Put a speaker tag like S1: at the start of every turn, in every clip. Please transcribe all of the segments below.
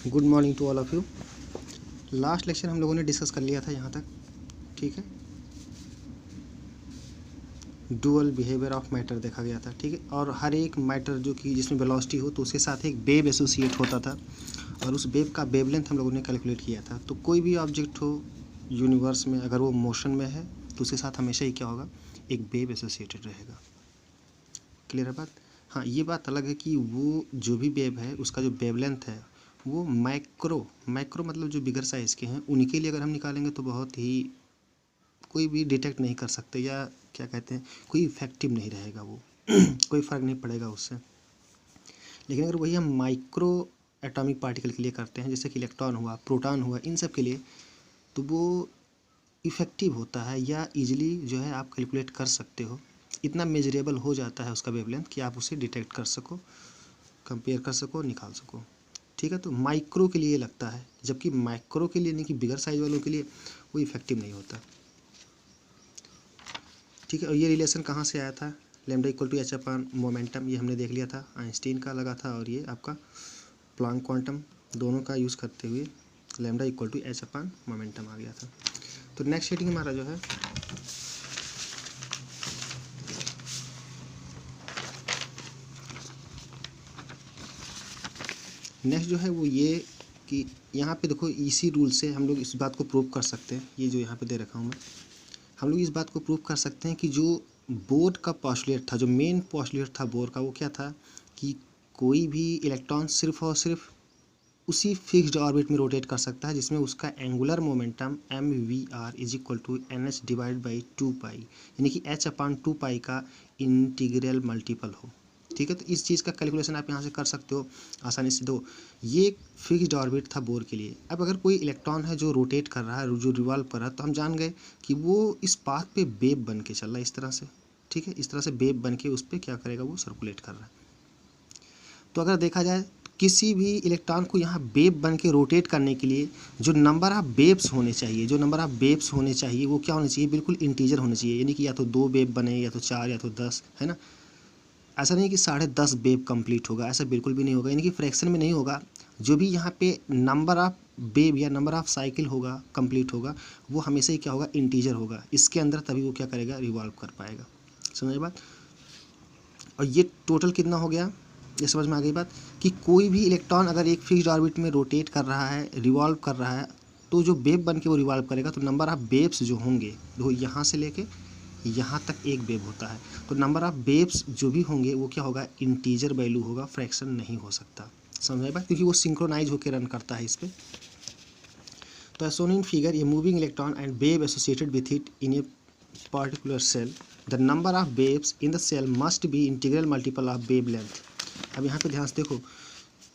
S1: Good morning to all of you. Last lecture हम लोगों ने डिस्कस कर लिया था यहाँ तक, ठीक है। डुअल बिहेवियर ऑफ मैटर देखा गया था, ठीक है। और हर एक मैटर जो कि जिसमें वेलोसिटी हो तो उसके साथ एक वेव एसोसिएट होता था और उस वेव का वेवलेंथ हम लोगों ने कैलकुलेट किया था। तो कोई भी ऑब्जेक्ट हो यूनिवर्स में, अगर वो मोशन में है तो उसके साथ हमेशा ही क्या होगा, एक वेव एसोसिएटेड रहेगा। क्लियर है बात? हाँ, ये बात अलग है कि वो जो भी वेव है उसका जो वेवलेंथ है वो माइक्रो मतलब जो बिगर साइज़ के हैं उनके लिए अगर हम निकालेंगे तो बहुत ही कोई भी डिटेक्ट नहीं कर सकते, या क्या कहते हैं, कोई इफेक्टिव नहीं रहेगा वो कोई फ़र्क नहीं पड़ेगा उससे। लेकिन अगर वही हम माइक्रो एटॉमिक पार्टिकल के लिए करते हैं, जैसे कि इलेक्ट्रॉन हुआ, प्रोटॉन हुआ, इन सब के लिए, तो वो इफ़ेक्टिव होता है या इजीली जो है आप कैलकुलेट कर सकते हो। इतना मेजरेबल हो जाता है उसका वेवलेंथ कि आप उसे डिटेक्ट कर सको, कंपेयर कर सको, निकाल सको, ठीक है। तो माइक्रो के लिए लगता है, जबकि माइक्रो के लिए नहीं कि बिगर साइज वालों के लिए वो इफेक्टिव नहीं होता, ठीक है। और ये रिलेशन कहाँ से आया था, lambda equal to H upon momentum, ये हमने देख लिया था, आइंस्टीन का लगा था, और ये आपका प्लैंक क्वांटम, दोनों का यूज़ करते हुए lambda equal to H upon momentum आ गया था। तो नेक्स्ट हेडिंग हमारा जो है नेक्स्ट जो है वो ये कि यहाँ पे देखो, इसी रूल से हम लोग इस बात को प्रूव कर सकते हैं, ये जो यहाँ पे दे रखा हूँ मैं, हम लोग इस बात को प्रूव कर सकते हैं कि जो बोर का पोस्टुलेट था, जो मेन पोस्टुलेट था बोर का, वो क्या था कि कोई भी इलेक्ट्रॉन सिर्फ और सिर्फ उसी फिक्स्ड ऑर्बिट में रोटेट कर सकता है जिसमें उसका angular momentum mvr is equal to NH divide by 2 pi, यानी कि h अपान 2 पाई का इंटीग्रल मल्टीपल हो, ठीक है। तो इस चीज़ का कैलकुलेशन आप यहाँ से कर सकते हो आसानी से। दो, ये एक फिक्स्ड ऑर्बिट था बोर के लिए। अब अगर कोई इलेक्ट्रॉन है जो रोटेट कर रहा है, जो रिवॉल्व कर रहा है, तो हम जान गए कि वो इस पाथ पे वेव बन के चल रहा है इस तरह से, ठीक है। इस तरह से वेव बन के उस पर क्या करेगा, वो सर्कुलेट कर रहा है। तो अगर देखा जाए किसी भी इलेक्ट्रॉन को यहाँ वेव बन के रोटेट करने के लिए जो नंबर ऑफ वेव्स होने चाहिए, वो क्या होने चाहिए, बिल्कुल इंटीजर होने चाहिए, यानी कि या तो 2 वेव बने, या तो 4, या तो 10, है ना। ऐसा नहीं कि 10.5 वेव कंप्लीट होगा, ऐसा बिल्कुल भी नहीं होगा, यानी कि फ्रैक्शन में नहीं होगा। जो भी यहाँ पे नंबर ऑफ वेव या नंबर ऑफ साइकिल होगा, कंप्लीट होगा, वो हमेशा ही क्या होगा, इंटीजर होगा इसके अंदर, तभी वो क्या करेगा, रिवॉल्व कर पाएगा। समझ बात? और ये टोटल कितना हो गया, ये समझ में आ गई बात कि कोई भी इलेक्ट्रॉन अगर एक फिक्स्ड ऑर्बिट में रोटेट कर रहा है, रिवॉल्व कर रहा है, तो जो वेव बन के वो रिवॉल्व करेगा, तो नंबर ऑफ वेव्स जो होंगे, वो यहाँ से लेके यहाँ तक एक वेव होता है, तो नंबर ऑफ वेव्स जो भी होंगे वो क्या होगा, इंटीजर वैल्यू होगा, फ्रैक्शन नहीं हो सकता। समझ में बात? क्योंकि वो सिंक्रोनाइज होकर रन करता है इस पर। तो as shown in figure, a moving electron and wave associated with it in a particular cell, the number of waves in the cell must be integral multiple of wavelength। अब यहाँ पे ध्यान से देखो,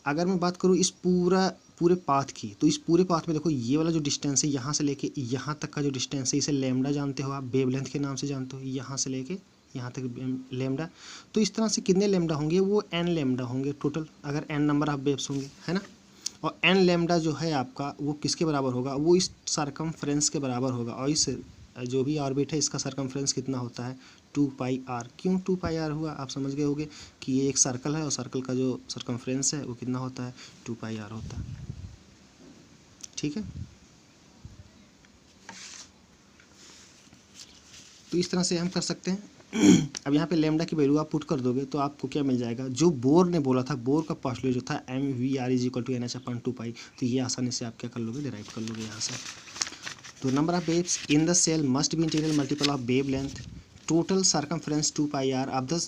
S1: अगर मैं बात करूँ इस पूरे पाथ की, तो इस पूरे पाथ में देखो, ये वाला जो डिस्टेंस है यहाँ से लेके यहाँ तक का जो डिस्टेंस है, इसे लैम्डा जानते हो आप, वेवलेंथ के नाम से जानते हो, यहाँ से लेके यहाँ तक लैम्डा। तो इस तरह से कितने लैम्डा होंगे, वो n लैम्डा होंगे टोटल, अगर n नंबर ऑफ वेव्स होंगे, है ना। और n लैम्डा जो है आपका, वो किसके बराबर होगा, वो इस सरकमफ्रेंस के बराबर होगा। और इस जो भी ऑर्बिट है इसका सरकमफ्रेंस कितना होता है, 2πr। क्यों 2πr हुआ, आप समझ गए होंगे कि ये एक सर्कल है और सर्कल का जो सरकमफ्रेंस है वो कितना होता है, 2πr होता है, ठीक है। तो इस तरह से हम कर सकते हैं। अब यहाँ पे लैम्डा की वैल्यू आप पुट कर दोगे तो आपको क्या मिल जाएगा, जो बोर ने बोला था, बोर का पोस्टुलेट जो था mvr is equal to NH upon 2 pi, तो ये आसानी से आप क्या कर लोगे, डिराइव कर लोगे यहाँ से। तो number of waves in the cell must be integral multiple of wavelength, total circumference 2πr of the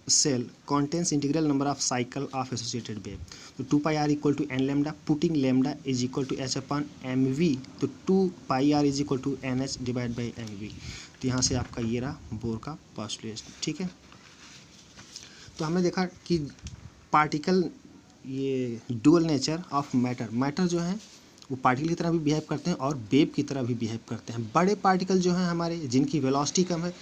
S1: cell contains integral number of cycle of associated wave. तो 2πr equal to n lambda, putting lambda is equal to h upon mv, तो 2πr is equal to NH divide by mv। तो यहाँ से आपका ये रहा bore का postulate, ठीक है। तो हमने देखा कि पार्टिकल, ये डुअल नेचर ऑफ मैटर जो है वो पार्टिकल की तरह भी बिहेव करते हैं और वेव की तरह भी बिहेव करते हैं। बड़े पार्टिकल जो हैं हमारे, जिनकी वेलोसिटी कम है,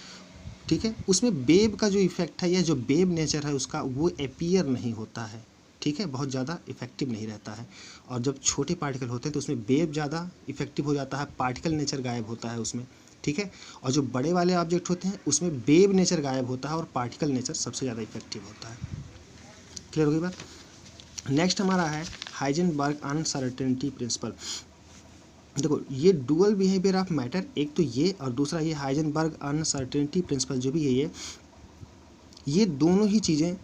S1: ठीक है, उसमें वेव का जो इफेक्ट है या जो वेव नेचर है उसका, वो अपीयर नहीं होता है, ठीक है, बहुत ज़्यादा इफेक्टिव नहीं रहता है। और जब छोटे पार्टिकल होते हैं तो उसमें वेव ज़्यादा इफेक्टिव हो जाता है, पार्टिकल नेचर गायब होता है उसमें, ठीक है। और जो बड़े वाले ऑब्जेक्ट होते हैं उसमें वेव नेचर गायब होता है और पार्टिकल नेचर सबसे ज़्यादा इफेक्टिव होता है। क्लियर हो गई बात? नेक्स्ट हमारा है हाइजेनबर्ग अनसर्टेनिटी प्रिंसिपल। देखो ये डुअल बिहेवियर ऑफ मैटर, एक तो ये और दूसरा ये हाइजेनबर्ग अनसर्टेनिटी प्रिंसिपल जो भी है, ये दोनों ही चीज़ें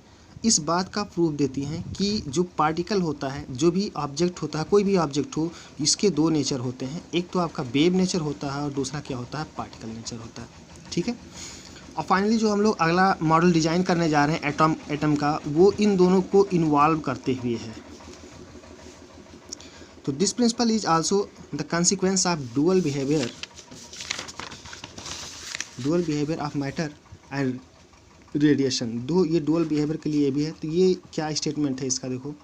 S1: इस बात का प्रूफ देती हैं कि जो पार्टिकल होता है, जो भी ऑब्जेक्ट होता है, कोई भी ऑब्जेक्ट हो, इसके दो नेचर होते हैं। एक तो आपका वेव नेचर होता है और दूसरा क्या होता है, पार्टिकल नेचर होता है। ठीक है। और फाइनली जो हम लोग अगला मॉडल डिजाइन करने जा रहे हैं एटम का, वो इन दोनों को इन्वॉल्व करते हुए है। तो this principle is also the consequence of dual behaviour of matter and radiation. दो ये डुअल बिहेवियर के लिए भी है। तो ये क्या स्टेटमेंट है इसका, देखो,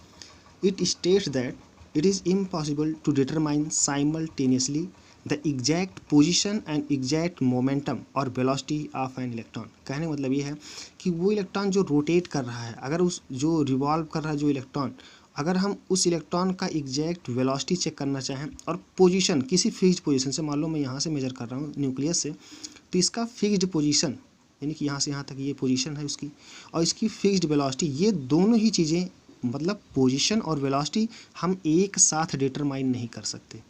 S1: it states that it is impossible to determine simultaneously the exact position and exact momentum और वेलोसिटी ऑफ एन इलेक्ट्रॉन। कहने का मतलब ये है कि वो इलेक्ट्रॉन जो रोटेट कर रहा है, अगर उस जो रिवॉल्व कर रहा है जो इलेक्ट्रॉन, अगर हम उस इलेक्ट्रॉन का एग्जैक्ट वेलोसिटी चेक करना चाहें और पोजीशन, किसी फिक्स्ड पोजीशन से, मान लो मैं यहाँ से मेजर कर रहा हूँ न्यूक्लियस से, तो इसका फिक्स्ड पोजीशन यानी कि यहाँ से यहाँ तक ये पोजीशन है उसकी, और इसकी फिक्स्ड वेलोसिटी, ये दोनों ही चीज़ें, मतलब पोजीशन और वेलोसिटी हम एक साथ डिटरमाइन नहीं कर सकते।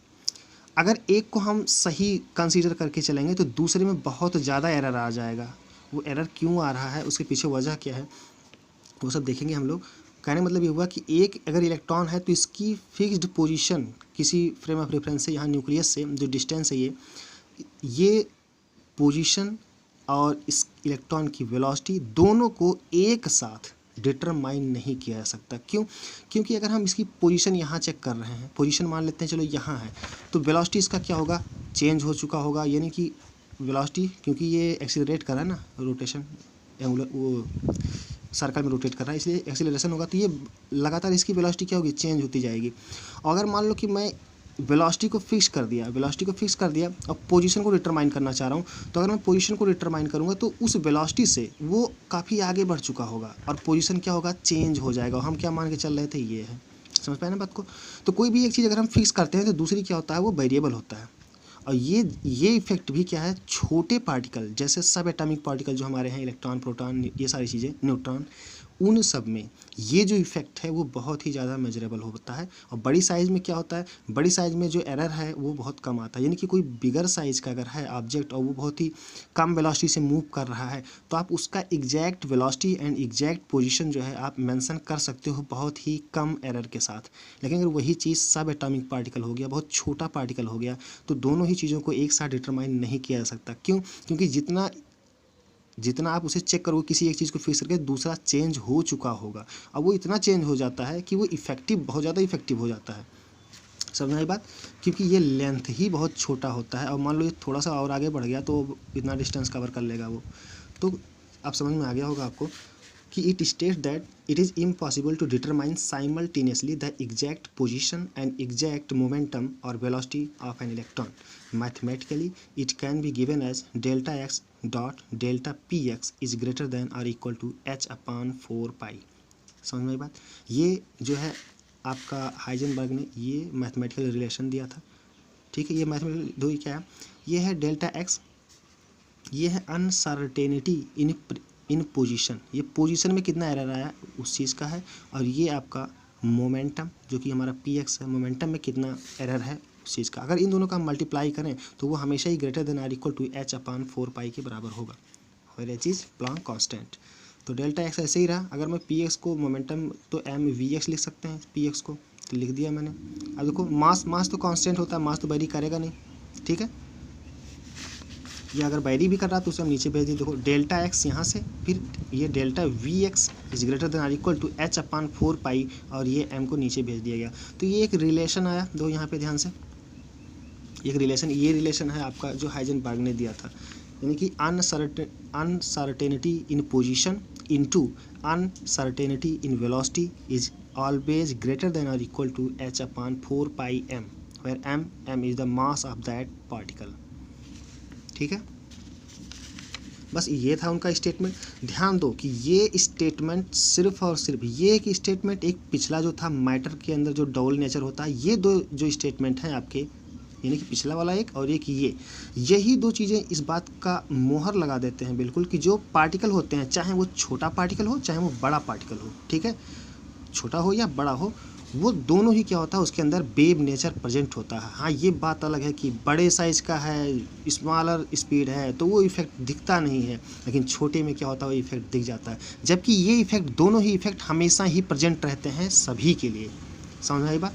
S1: अगर एक को हम सही कंसीडर करके चलेंगे तो दूसरे में बहुत ज़्यादा एरर आ जाएगा। वो एरर क्यों आ रहा है, उसके पीछे वजह क्या है, वो सब देखेंगे हम लोग। कहने का मतलब ये हुआ कि एक अगर इलेक्ट्रॉन है तो इसकी फिक्स्ड पोजीशन किसी फ्रेम ऑफ रेफरेंस से, यहाँ न्यूक्लियस से जो डिस्टेंस है, ये पोजीशन और इस इलेक्ट्रॉन की वेलोसिटी दोनों को एक साथ डिटरमाइन नहीं किया जा सकता। क्यों? क्योंकि अगर हम इसकी पोजीशन यहाँ चेक कर रहे हैं, पोजीशन मान लेते हैं चलो यहाँ है, तो वेलोसिटी इसका क्या होगा, चेंज हो चुका होगा। यानी कि वेलोसिटी, क्योंकि ये एक्सीलरेट कर रहा है ना, रोटेशन एंगुलर वो सर्कल में रोटेट कर रहा है, इसलिए एक्सीलरेशन होगा, तो ये लगातार इसकी वेलोसिटी क्या होगी, चेंज होती जाएगी। और अगर मान लो कि मैं वेलोसिटी को फिक्स कर दिया और पोजीशन को डिटरमाइन करना चाह रहा हूँ, तो अगर मैं पोजीशन को डिटरमाइन करूँगा तो उस वेलोसिटी से वो काफ़ी आगे बढ़ चुका होगा और पोजीशन क्या होगा, चेंज हो जाएगा। हम क्या मान के चल रहे थे, ये है, समझ पाए ना बात को। तो कोई भी एक चीज़ अगर हम फिक्स करते हैं तो दूसरी क्या होता है, वो वेरिएबल होता है। और ये इफेक्ट भी क्या है, छोटे पार्टिकल जैसे सब एटॉमिक पार्टिकल जो हमारे हैं, इलेक्ट्रॉन, प्रोटॉन, ये सारी चीज़ें, न्यूट्रॉन, उन सब में ये जो इफेक्ट है वो बहुत ही ज़्यादा मेजरेबल होता है। और बड़ी साइज़ में क्या होता है, बड़ी साइज़ में जो एरर है वो बहुत कम आता है। यानी कि कोई बिगर साइज़ का अगर है ऑब्जेक्ट और वो बहुत ही कम वेलोसिटी से मूव कर रहा है, तो आप उसका exact velocity and exact position जो है आप मेंशन कर सकते हो बहुत ही कम एरर के साथ। लेकिन अगर वही चीज़ सब एटॉमिक पार्टिकल हो गया, बहुत छोटा पार्टिकल हो गया, तो दोनों ही चीज़ों को एक साथ डिटरमाइन नहीं किया जा सकता। क्यों? क्योंकि जितना आप उसे चेक करोगे, किसी एक चीज़ को फिक्स करके, दूसरा चेंज हो चुका होगा। अब वो इतना चेंज हो जाता है कि वो बहुत ज़्यादा इफेक्टिव हो जाता है। समझ में आई बात? क्योंकि ये लेंथ ही बहुत छोटा होता है और मान लो ये थोड़ा सा और आगे बढ़ गया तो इतना डिस्टेंस कवर कर लेगा वो। तो आप समझ में आ गया होगा आपको कि it states that it is impossible to determine simultaneously the exact position and exact momentum और velocity of an electron. Mathematically it can be given as delta x dot delta p x is greater than और equal to h/4π। समझ में आई बात? ये जो है आपका Heisenberg ने ये मैथमेटिकल रिलेशन दिया था। ठीक है, ये मैथमेटिकल दो क्या है, ये है डेल्टा एक्स, ये है अनसर्टेनिटी इन पोजीशन, ये पोजीशन में कितना एरर आया उस चीज़ का है। और ये आपका मोमेंटम जो कि हमारा पी एक्स है, मोमेंटम में कितना एरर है उस चीज़ का। अगर इन दोनों का मल्टीप्लाई करें तो वो हमेशा ही ग्रेटर देन और इक्वल टू h/4π के बराबर होगा, और ये चीज़ प्लैंक कांस्टेंट। तो डेल्टा एक्स ऐसे ही रहा। अगर मैं पी एक्स को मोमेंटम तो mvx लिख सकते हैं, पी एक्स को तो लिख दिया मैंने। अब देखो मास तो कांस्टेंट होता है, मास तो वेरी करेगा नहीं। ठीक है, ये अगर वेरी भी कर रहा तो उसे हम नीचे भेज दें। देखो डेल्टा एक्स यहाँ से, फिर ये delta we x is greater than और इक्वल टू h/4π, और ये m को नीचे भेज दिया गया। तो ये एक रिलेशन आया, दो यहाँ पे ध्यान से, एक रिलेशन, ये रिलेशन है आपका जो हाइजेनबर्ग ने दिया था। यानी कि uncertainty in position into uncertainty in velocity is always greater than और equal to h/4πm, where m is the mass of that particle. ठीक है, बस ये था उनका स्टेटमेंट। ध्यान दो कि ये स्टेटमेंट सिर्फ और सिर्फ ये एक स्टेटमेंट, एक पिछला जो था मैटर के अंदर जो डबल नेचर होता है, ये दो जो स्टेटमेंट हैं आपके, यानी कि पिछला वाला एक और एक यही दो चीज़ें इस बात का मोहर लगा देते हैं बिल्कुल कि जो पार्टिकल होते हैं, चाहे वो छोटा पार्टिकल हो चाहे वो बड़ा पार्टिकल हो, ठीक है, छोटा हो या बड़ा हो, वो दोनों ही क्या होता है, उसके अंदर वेव नेचर प्रेजेंट होता है। हाँ, ये बात अलग है कि बड़े साइज़ का है, स्मॉलर स्पीड है, तो वो इफेक्ट दिखता नहीं है, लेकिन छोटे में क्या होता है, वो इफेक्ट दिख जाता है। जबकि ये इफेक्ट, दोनों ही इफेक्ट हमेशा ही प्रेजेंट रहते हैं सभी के लिए। समझ आई बात?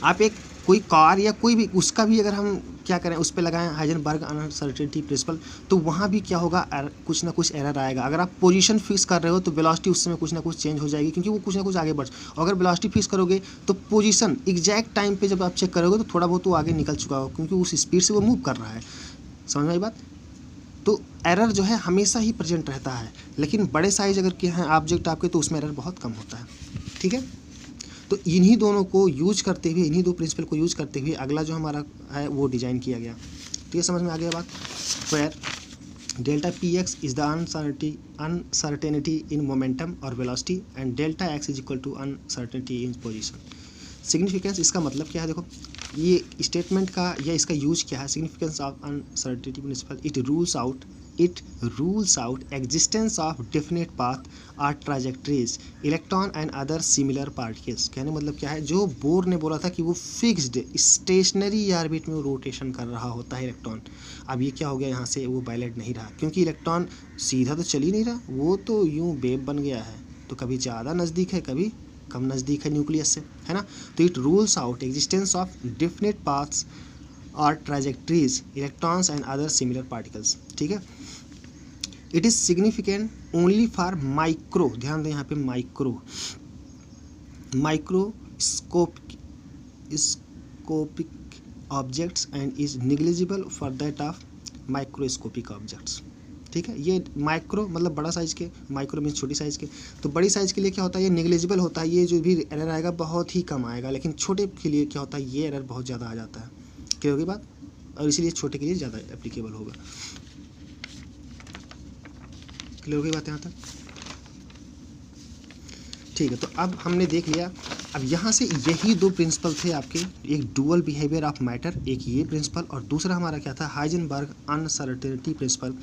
S1: आप एक कोई कार या कोई भी, उसका भी अगर हम क्या करें, उस पे लगाएं हाइजेनबर्ग अनसर्टेनिटी प्रिंसिपल, तो वहाँ भी क्या होगा, कुछ ना कुछ एरर आएगा। अगर आप पोजीशन फिक्स कर रहे हो तो वेलोसिटी उस समय कुछ ना कुछ चेंज हो जाएगी, क्योंकि वो कुछ ना कुछ आगे बढ़। और अगर वेलोसिटी फिक्स करोगे तो पोजीशन एग्जैक्ट टाइम पे जब आप चेक करोगे तो थोड़ा बहुत वो आगे निकल चुका होगा, क्योंकि उस स्पीड से वो मूव कर रहा है। समझ में आई बात? तो एरर जो है हमेशा ही प्रेजेंट रहता है, लेकिन बड़े साइज अगर के हैं ऑब्जेक्ट आपके, तो उसमें एरर बहुत कम होता है। ठीक है, तो इन्हीं दोनों को यूज करते हुए, इन्हीं दो प्रिंसिपल को यूज करते हुए अगला जो हमारा है वो डिज़ाइन किया गया। तो ये समझ में आ गया बात। Where delta p x is the uncertainty in momentum और velocity and delta x is equal to uncertainty in position. Significance, इसका मतलब क्या है, देखो ये स्टेटमेंट का या इसका यूज क्या है। Significance of uncertainty principle, it rules out existence of definite path और trajectories electron and other similar particles. कहने मतलब क्या है, जो बोर ने बोला था कि वो फिक्स्ड स्टेशनरी ऑर्बिट में वो रोटेशन कर रहा होता है इलेक्ट्रॉन। अब ये क्या हो गया, यहाँ से वो वैलिड नहीं रहा, क्योंकि इलेक्ट्रॉन सीधा तो चल ही नहीं रहा, वो तो यूँ वेव बन गया है, तो कभी ज़्यादा नज़दीक है, कभी कम नज़दीक है न्यूक्लियस से, है ना। तो it rules out existence of definite paths और trajectories electrons and other similar particles. ठीक है, it is significant only for micro, ध्यान दें यहाँ पे microscopic objects and is negligible for that of microscopic objects. ठीक है, ये माइक्रो मतलब बड़ा साइज़ के, माइक्रो मीन्स छोटी साइज़ के। तो बड़ी साइज़ के लिए क्या होता है, ये निग्लिजिबल होता है, ये जो भी एरर आएगा बहुत ही कम आएगा, लेकिन छोटे के लिए क्या होता है, ये एरर बहुत ज़्यादा आ जाता है। क्लियर होगी बात? और इसीलिए छोटे के लिए ज़्यादा एप्लीकेबल होगा। क्लियर होगी बात यहाँ तक? ठीक है, तो अब हमने देख लिया। अब यहाँ से यही दो प्रिंसिपल थे आपके, एक डुअल बिहेवियर ऑफ मैटर, एक ये प्रिंसिपल, और दूसरा हमारा क्या था, हाइजेनबर्ग अनसर्टेनिटी प्रिंसिपल।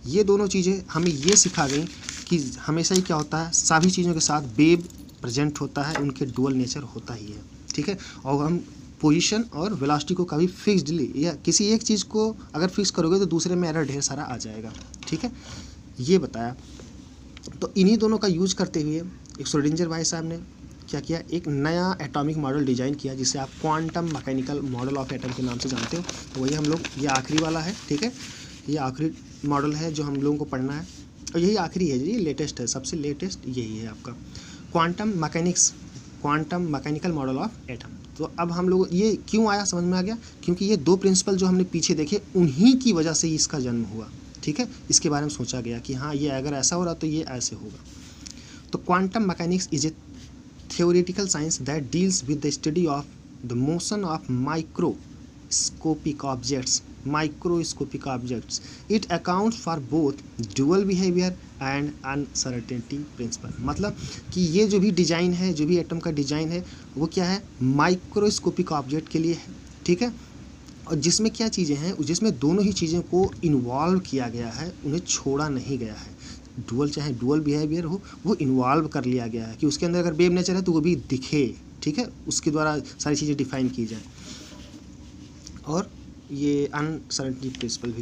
S1: ये दोनों चीज़ें हमें ये सिखा गई कि हमेशा ही क्या होता है, सभी चीज़ों के साथ वेव प्रेजेंट होता है, उनके डुअल नेचर होता ही है। ठीक है, और हम पोजीशन और वेलोसिटी को कभी फिक्सडली या किसी एक चीज़ को अगर फिक्स करोगे तो दूसरे में एरर ढेर सारा आ जाएगा। ठीक है, ये बताया। तो इन्हीं दोनों का यूज करते हुए एक श्रोडिंगर भाई साहब ने क्या किया, एक नया एटॉमिक मॉडल डिजाइन किया, जिसे आप quantum mechanical model of atom के नाम से जानते हो। तो वही हम लोग, ये आखिरी वाला है। ठीक है, ये आखिरी मॉडल है जो हम लोगों को पढ़ना है, और यही आखिरी है, ये लेटेस्ट है, सबसे लेटेस्ट यही है आपका quantum mechanical model of atom. तो अब हम लोग ये क्यों आया, समझ में आ गया, क्योंकि ये दो प्रिंसिपल जो हमने पीछे देखे, उन्हीं की वजह से ही इसका जन्म हुआ। ठीक है, इसके बारे में सोचा गया कि हाँ, ये अगर ऐसा हो रहा तो ये ऐसे होगा। तो quantum mechanics is a theoretical science that deals with the study of the motion of microscopic objects. It accounts for both dual behavior and uncertainty principle। मतलब कि ये जो भी डिज़ाइन है, जो भी एटम का डिज़ाइन है, वो क्या है, माइक्रोस्कोपिक ऑब्जेक्ट के लिए है। ठीक है, और जिसमें क्या चीज़ें हैं, जिसमें दोनों ही चीज़ों को इन्वॉल्व किया गया है, उन्हें छोड़ा नहीं गया है। डुअल, चाहे डुअल बिहेवियर हो, वो इन्वॉल्व कर लिया गया है कि उसके अंदर अगर वेव नेचर है तो वो भी दिखे। ठीक है, उसके द्वारा सारी चीज़ें डिफाइन की जाए। और ये अनसर्टेनिटी प्रिंसिपल भी